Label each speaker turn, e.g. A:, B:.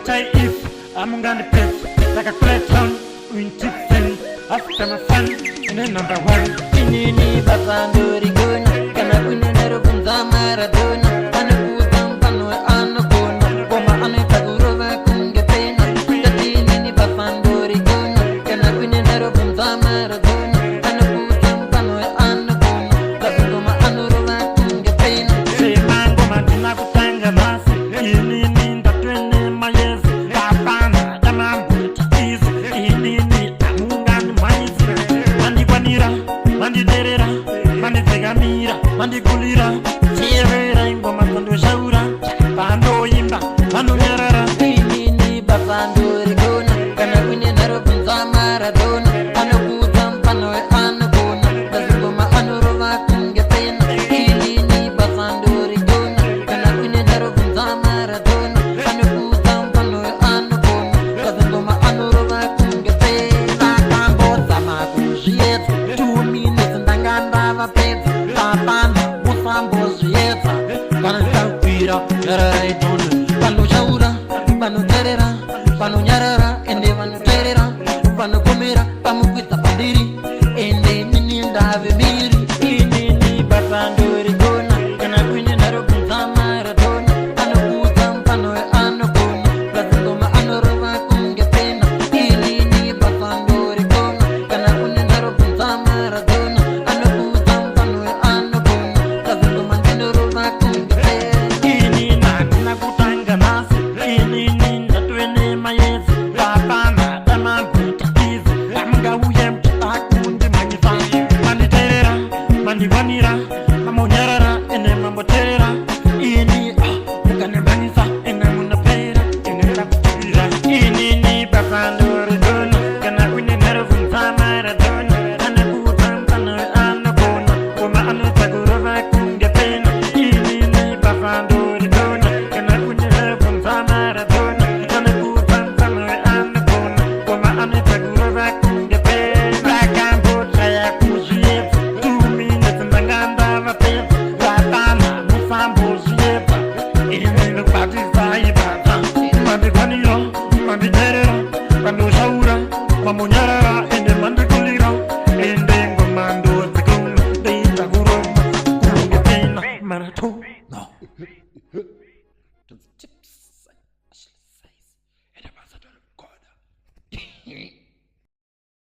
A: say if I'm gonna pitch like a crackdown in tipping after my fun and then number one.
B: Inini basanduri guna kana kunena rukunza maradona anu kuzam panu anu guna koma anu tagurova kunge pena inini basanduri guna kana kunena rukunza maradona anu kuzam panu anu guna koma anu rova kunge pena
A: say mango mandina kutanga masi inini ndatwene mayezi tapana damambu tikizi inini amungani maizi mandikwanira mandiderera mandidzegamira mandigulira chiyevera ingoma kondoshaura pandoimba panonyarara
B: inini basanduri guna kana kunena rukunza maradona anu kuzam panu anu guna koma anu rova kunge pena inini basanduri guna kana kunena rukunza maradona anu kuzam panu anu guna koma anu rova kunge pena kambo sama kujietsa 2 minutes ndanganda vapedza papana musambo zvietsa vanotapira raraitona vanoshaura vanoterera vanonyarara ende vanoterera vanokomera pamukwidza pandiri ende nini ndave miri inini basanduri gona kana kuine nharo kunza maradona anokudza mpano weanogona kazingoma anorova kunge pena inini basanduri gona kana kune nharo kunza maradona anokudza mpano weanogona kazingoma ndinorova kunge pena
A: ini natina kutanga nasi inini ndatwene mayezi papana damambutikizi amungauye mtitakundi manyisa manditerera mandikwanira mamonyarara ene mamboterera ini mukanemanyisa ene munapera enera kutirira inini basanduri gona kana kuine nharo kunza maradona anokudza mpano weanogona koma anotagurova kunge pena inini basanduri gona kana kuine nharo kunza maradona anokudza mpano weanogona koma anotagurova kunge pena akambotsaya kuzviedza 2 minutes ndanganda vapedza vatana musambo zviedza ini ndokwatisai bata mandikwanira manditerera vandoshaura mamonyara